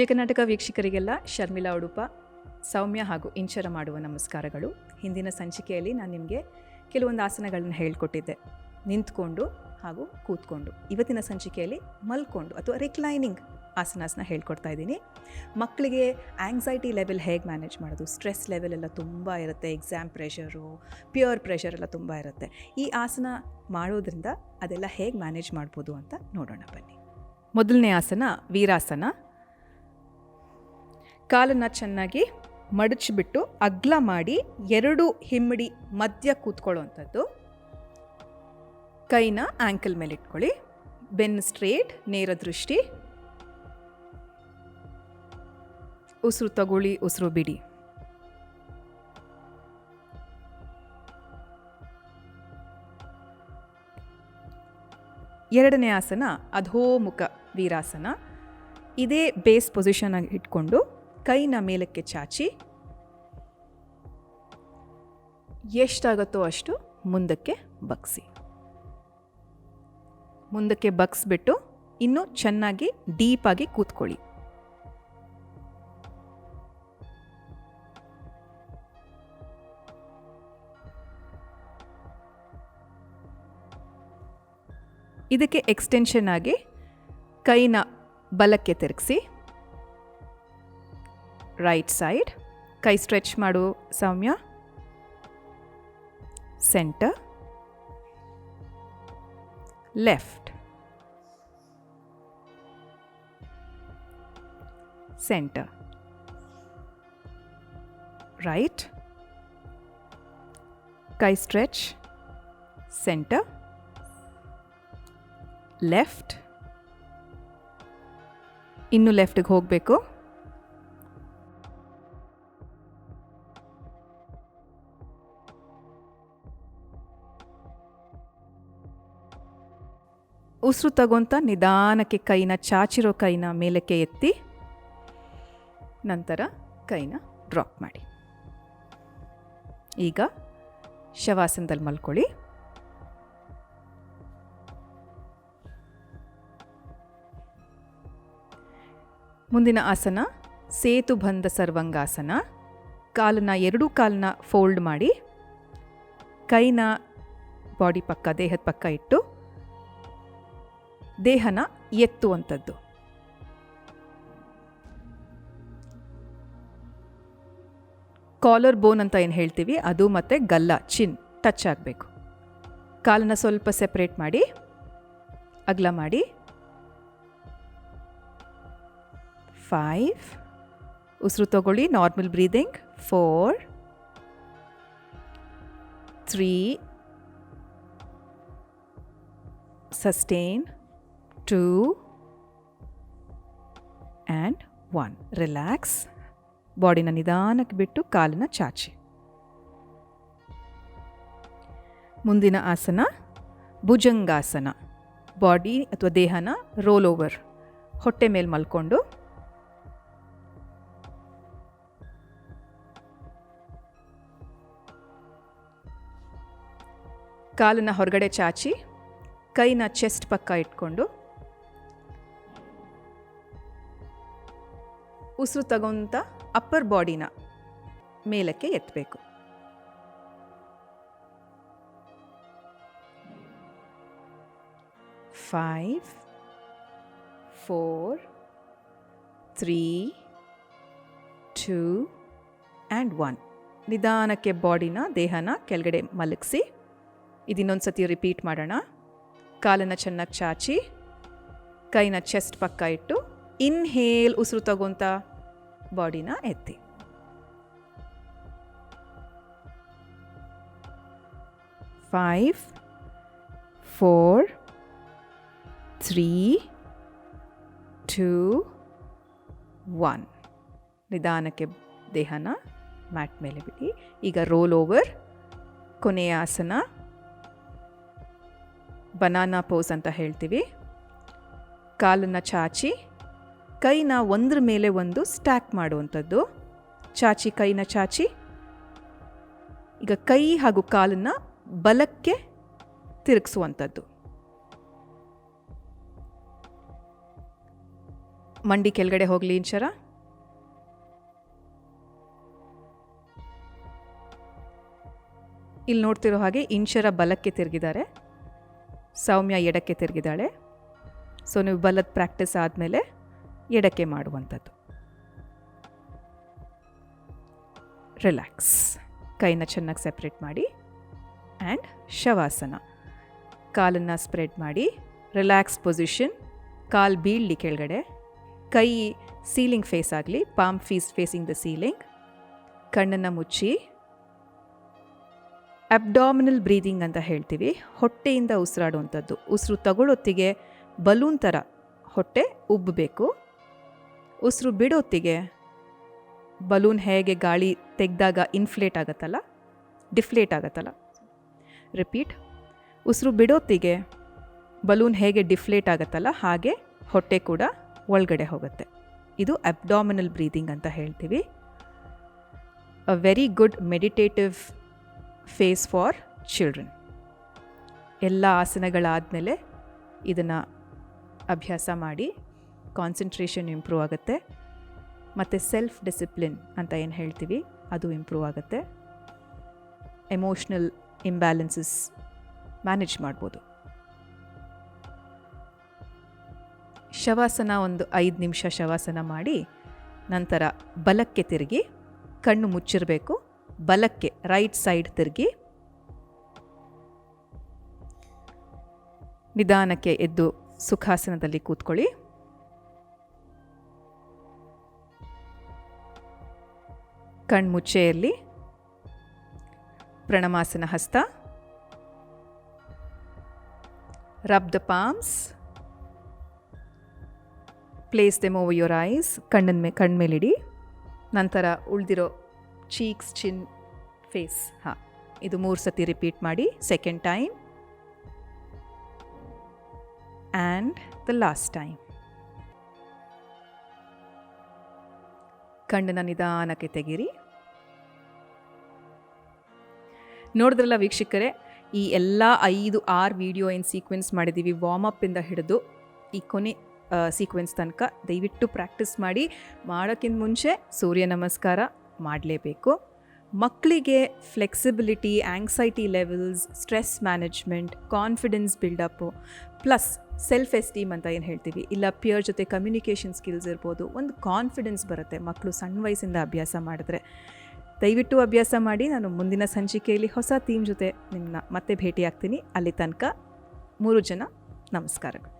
ವಿಜಯ ಕರ್ನಾಟಕ ವೀಕ್ಷಕರಿಗೆಲ್ಲ ಶರ್ಮಿಳಾ ಉಡುಪ, ಸೌಮ್ಯ ಹಾಗೂ ಇಂಚರ ಮಾಡುವ ನಮಸ್ಕಾರಗಳು. ಹಿಂದಿನ ಸಂಚಿಕೆಯಲ್ಲಿ ನಾನು ನಿಮಗೆ ಕೆಲವೊಂದು ಆಸನಗಳನ್ನು ಹೇಳ್ಕೊಟ್ಟಿದ್ದೆ, ನಿಂತ್ಕೊಂಡು ಹಾಗೂ ಕೂತ್ಕೊಂಡು. ಇವತ್ತಿನ ಸಂಚಿಕೆಯಲ್ಲಿ ಮಲ್ಕೊಂಡು ಅಥವಾ ರಿಕ್ಲೈನಿಂಗ್ ಆಸನಾಸನ ಹೇಳ್ಕೊಡ್ತಾ ಇದ್ದೀನಿ. ಮಕ್ಕಳಿಗೆ ಆಂಗ್ಸೈಟಿ ಲೆವೆಲ್ ಹೇಗೆ ಮ್ಯಾನೇಜ್ ಮಾಡೋದು, ಸ್ಟ್ರೆಸ್ ಲೆವೆಲ್ ಎಲ್ಲ ತುಂಬ ಇರುತ್ತೆ, ಎಕ್ಸಾಮ್ ಪ್ರೆಷರು, ಪ್ಯೂರ್ ಪ್ರೆಷರ್ ಎಲ್ಲ ತುಂಬ ಇರುತ್ತೆ. ಈ ಆಸನ ಮಾಡೋದ್ರಿಂದ ಅದೆಲ್ಲ ಹೇಗೆ ಮ್ಯಾನೇಜ್ ಮಾಡ್ಬೋದು ಅಂತ ನೋಡೋಣ ಬನ್ನಿ. ಮೊದಲನೇ ಆಸನ ವೀರಾಸನ. ಕಾಲನ್ನು ಚೆನ್ನಾಗಿ ಮಡಚಿಬಿಟ್ಟು ಅಗ್ಲ ಮಾಡಿ ಎರಡು ಹಿಮ್ಮಡಿ ಮಧ್ಯ ಕೂತ್ಕೊಳ್ಳುವಂಥದ್ದು. ಕೈನ ಆ್ಯಂಕಲ್ ಮೇಲೆ ಇಟ್ಕೊಳ್ಳಿ, ಬೆನ್ನು ಸ್ಟ್ರೇಟ್, ನೇರ ದೃಷ್ಟಿ. ಉಸಿರು ತಗೊಳ್ಳಿ, ಉಸಿರು ಬಿಡಿ. ಎರಡನೇ ಆಸನ ಅಧೋಮುಖ ವೀರಾಸನ. ಇದೇ ಬೇಸ್ ಪೊಸಿಷನ್ ಆಗಿ ಇಟ್ಕೊಂಡು ಕೈನ ಮೇಲಕ್ಕೆ ಚಾಚಿ ಎಷ್ಟಾಗುತ್ತೋ ಅಷ್ಟು ಮುಂದಕ್ಕೆ ಬಗ್ಸಿ. ಮುಂದಕ್ಕೆ ಬಗ್ಸ್ಬಿಟ್ಟು ಇನ್ನೂ ಚೆನ್ನಾಗಿ ಡೀಪಾಗಿ ಕೂತ್ಕೊಳ್ಳಿ. ಇದಕ್ಕೆ ಎಕ್ಸ್ಟೆನ್ಷನ್ ಆಗಿ ಕೈನ ಬಲಕ್ಕೆ ತಿರುಗಿಸಿ, ರೈಟ್ ಸೈಡ್. ಕೈ ಸ್ಟ್ರೆಚ್ ಮಾಡು Soumya. Centre, left, centre, right. ಕೈ ಸ್ಟ್ರೆಚ್, ಸೆಂಟರ್, ಲೆಫ್ಟ್. ಇನ್ನು ಲೆಫ್ಟಿಗೆ ಹೋಗಬೇಕು. ಉಸಿರು ತಗೊಂತ ನಿಧಾನಕ್ಕೆ ಕೈನ ಚಾಚಿರೋ ಕೈನ ಮೇಲಕ್ಕೆ ಎತ್ತಿ, ನಂತರ ಕೈನ ಡ್ರಾಪ್ ಮಾಡಿ. ಈಗ ಶವಾಸನದಲ್ಲಿ ಮಲ್ಕೊಳ್ಳಿ. ಮುಂದಿನ ಆಸನ ಸೇತುಬಂಧ ಸರ್ವಂಗಾಸನ. ಎರಡೂ ಕಾಲನ್ನ ಫೋಲ್ಡ್ ಮಾಡಿ ಕೈನ ಬಾಡಿ ಪಕ್ಕ, ದೇಹದ ಪಕ್ಕ ಇಟ್ಟು ದೇಹನ ಎತ್ತುವಂಥದ್ದು. ಕಾಲರ್ ಬೋನ್ ಅಂತ ಏನು ಹೇಳ್ತೀವಿ ಅದು ಮತ್ತು ಗಲ್ಲ, ಚಿನ್ ಟಚ್ ಆಗಬೇಕು. ಕಾಲನ್ನು ಸ್ವಲ್ಪ ಸೆಪ್ರೇಟ್ ಮಾಡಿ ಅಗಲ ಮಾಡಿ. 5, ಉಸಿರು ತಗೊಳ್ಳಿ, normal breathing. 4, 3, sustain, 2 and 1. Relax. ಬಾಡಿನ ನಿಧಾನಕ್ಕೆ ಬಿಟ್ಟು ಕಾಲನ್ನು ಚಾಚಿ. ಮುಂದಿನ ಆಸನ ಭುಜಂಗಾಸನ. ಬಾಡಿ ಅಥವಾ ದೇಹನ ರೋಲ್ ಓವರ್, ಹೊಟ್ಟೆ ಮೇಲೆ ಮಲ್ಕೊಂಡು ಕಾಲನ್ನು ಹೊರಗಡೆ ಚಾಚಿ ಕೈನ ಚೆಸ್ಟ್ ಪಕ್ಕ ಇಟ್ಕೊಂಡು ಉಸಿರು ತಗೊಂತ ಅಪ್ಪರ್ ಬಾಡಿನ ಮೇಲಕ್ಕೆ ಎತ್ತಬೇಕು. 5, 4, 3, 2 and 1. ನಿಧಾನಕ್ಕೆ ಬಾಡಿನ, ದೇಹನ ಕೆಳಗಡೆ ಮಲಗಿಸಿ. ಇದನ್ನೊಂದು ಸತಿ ರಿಪೀಟ್ ಮಾಡೋಣ. ಕಾಲನ್ನು ಚೆನ್ನಾಗಿ ಚಾಚಿ ಕೈನ ಚೆಸ್ಟ್ ಪಕ್ಕ ಇಟ್ಟು ಇನ್ಹೇಲ್ ಉಸಿರು ತಗೊಂತ ಬಾಡಿನ ಎತ್ತಿ. 5, 4, 3, 2, 1. ನಿಧಾನಕ್ಕೆ ದೇಹನ ಮ್ಯಾಟ್ ಮೇಲೆ ಬಿಡಿ. ಈಗ ರೋಲ್ ಓವರ್, ಕೊನೆಯ ಆಸನ ಬನಾನಾ ಪೋಸ್ ಅಂತ ಹೇಳ್ತೀವಿ. ಕಾಲನ್ನು ಚಾಚಿ ಕೈನ ಒಂದ್ರ ಮೇಲೆ ಒಂದು ಸ್ಟ್ಯಾಕ್ ಮಾಡುವಂಥದ್ದು. ಚಾಚಿ ಕೈನ ಚಾಚಿ. ಈಗ ಕೈ ಹಾಗೂ ಕಾಲನ್ನು ಬಲಕ್ಕೆ ತಿರುಗಿಸುವಂಥದ್ದು. ಮಂಡಿ ಕೆಳಗಡೆ ಹೋಗಲಿ ಇಂಚರ. ಇಲ್ಲಿ ನೋಡ್ತಿರೋ ಹಾಗೆ ಇಂಚರ ಬಲಕ್ಕೆ ತಿರುಗಿದ್ದಾರೆ, ಸೌಮ್ಯ ಎಡಕ್ಕೆ ತಿರುಗಿದ್ದಾಳೆ. ಸೊ ನೀವು ಬಲದ ಪ್ರಾಕ್ಟೀಸ್ ಆದಮೇಲೆ ಎಡಕ್ಕೆ ಮಾಡುವಂಥದ್ದು. ರಿಲ್ಯಾಕ್ಸ್. ಕೈನ ಚೆನ್ನಾಗಿ ಸೆಪ್ರೇಟ್ ಮಾಡಿ ಆ್ಯಂಡ್ ಶವಾಸನ. ಕಾಲನ್ನು ಸ್ಪ್ರೆಡ್ ಮಾಡಿ, ರಿಲ್ಯಾಕ್ಸ್ ಪೊಸಿಷನ್. ಕಾಲು ಬೀಳಲಿ ಕೆಳಗಡೆ, ಕೈ ಸೀಲಿಂಗ್ ಫೇಸ್ ಆಗಲಿ, ಪಾಮ್ ಫೇಸಿಂಗ್ ದ ಸೀಲಿಂಗ್. ಕಣ್ಣನ್ನು ಮುಚ್ಚಿ ಅಬ್ಡಾಮಿನಲ್ ಬ್ರೀದಿಂಗ್ ಅಂತ ಹೇಳ್ತೀವಿ. ಹೊಟ್ಟೆಯಿಂದ ಉಸಿರಾಡುವಂಥದ್ದು. ಉಸಿರು ತಗೊಳ್ಳೊತ್ತಿಗೆ ಬಲೂನ್ ಥರ ಹೊಟ್ಟೆ ಉಬ್ಬಬೇಕು. ಉಸಿರು ಬಿಡೋತ್ತಿಗೆ ಬಲೂನ್ ಹೇಗೆ ಗಾಳಿ ತೆಗೆದಾಗ ಇನ್ಫ್ಲೇಟ್ ಆಗುತ್ತಲ್ಲ, ಡಿಫ್ಲೇಟ್ ಆಗುತ್ತಲ್ಲ. ರಿಪೀಟ್. ಉಸಿರು ಬಿಡೋತ್ತಿಗೆ ಬಲೂನ್ ಹೇಗೆ ಡಿಫ್ಲೇಟ್ ಆಗುತ್ತಲ್ಲ, ಹಾಗೆ ಹೊಟ್ಟೆ ಕೂಡ ಒಳಗಡೆ ಹೋಗುತ್ತೆ. ಇದು ಅಬ್ಡಾಮಿನಲ್ ಬ್ರೀದಿಂಗ್ ಅಂತ ಹೇಳ್ತೀವಿ. A very good meditative phase for children. ಎಲ್ಲ ಆಸನಗಳಾದಮೇಲೆ ಇದನ್ನು ಅಭ್ಯಾಸ ಮಾಡಿ ಕಾನ್ಸಂಟ್ರೇಷನ್ ಇಂಪ್ರೂವ್ ಆಗುತ್ತೆ. ಮತ್ತು ಸೆಲ್ಫ್ ಡಿಸಿಪ್ಲಿನ್ ಅಂತ ಏನು ಹೇಳ್ತೀವಿ ಅದು ಇಂಪ್ರೂವ್ ಆಗುತ್ತೆ. ಎಮೋಷ್ನಲ್ ಇಂಬ್ಯಾಲೆನ್ಸಸ್ ಮ್ಯಾನೇಜ್ ಮಾಡ್ಬೋದು. ಶವಾಸನ ಒಂದು 5 ನಿಮಿಷ ಶವಾಸನ ಮಾಡಿ ನಂತರ ಬಲಕ್ಕೆ ತಿರುಗಿ, ಕಣ್ಣು ಮುಚ್ಚಿರಬೇಕು. ಬಲಕ್ಕೆ ರೈಟ್ ಸೈಡ್ ತಿರುಗಿ ನಿಧಾನಕ್ಕೆ ಎದ್ದು ಸುಖಾಸನದಲ್ಲಿ ಕೂತ್ಕೊಳ್ಳಿ. ಕಣ್ಮುಚ್ಚೆ ಇರಲಿ. ಪ್ರಣಮಾಸನ ಹಸ್ತ. Rub the palms. Place them over your eyes. ಕಣ್ಮೇಲಿಡಿ. ನಂತರ ಉಳಿದಿರೋ ಚೀಕ್ಸ್, ಚಿನ್, ಫೇಸ್. ಇದು 3 ಸತಿ ರಿಪೀಟ್ ಮಾಡಿ. Second time and the last time. ಕಣ್ಣನ್ನು ನಿಧಾನಕ್ಕೆ ತೆಗೀರಿ. ನೋಡಿದ್ರಲ್ಲ ವೀಕ್ಷಕರೇ, ಈ ಎಲ್ಲ 5-6 ವಿಡಿಯೋ ಏನು ಸೀಕ್ವೆನ್ಸ್ ಮಾಡಿದ್ದೀವಿ, ವಾರ್ಮಪ್ಪಿಂದ ಹಿಡಿದು ಈ ಕೊನೆ ಸೀಕ್ವೆನ್ಸ್ ತನಕ ದಯವಿಟ್ಟು ಪ್ರಾಕ್ಟೀಸ್ ಮಾಡಿ. ಮಾಡೋಕ್ಕಿಂತ ಮುಂಚೆ ಸೂರ್ಯ ನಮಸ್ಕಾರ ಮಾಡಲೇಬೇಕು. ಮಕ್ಕಳಿಗೆ flexibility, anxiety levels, stress management, confidence build-up, plus self esteem ಅಂತ ಏನು ಹೇಳ್ತೀವಿ, ಇಲ್ಲ ಪಿಯರ್ ಜೊತೆ ಕಮ್ಯುನಿಕೇಷನ್ ಸ್ಕಿಲ್ಸ್ ಇರ್ಬೋದು. ಒಂದು ಕಾನ್ಫಿಡೆನ್ಸ್ ಬರುತ್ತೆ ಮಕ್ಕಳು ಸಣ್ಣ ವಯಸ್ಸಿಂದ ಅಭ್ಯಾಸ ಮಾಡಿದ್ರೆ. ದಯವಿಟ್ಟು ಅಭ್ಯಾಸ ಮಾಡಿ. ನಾನು ಮುಂದಿನ ಸಂಚಿಕೆಯಲ್ಲಿ ಹೊಸ ಥೀಮ್ ಜೊತೆ ನಿಮ್ಮನ್ನ ಮತ್ತೆ ಭೇಟಿಯಾಗ್ತೀನಿ. ಅಲ್ಲಿ ತನಕ 3 ಜನ ನಮಸ್ಕಾರಗಳು.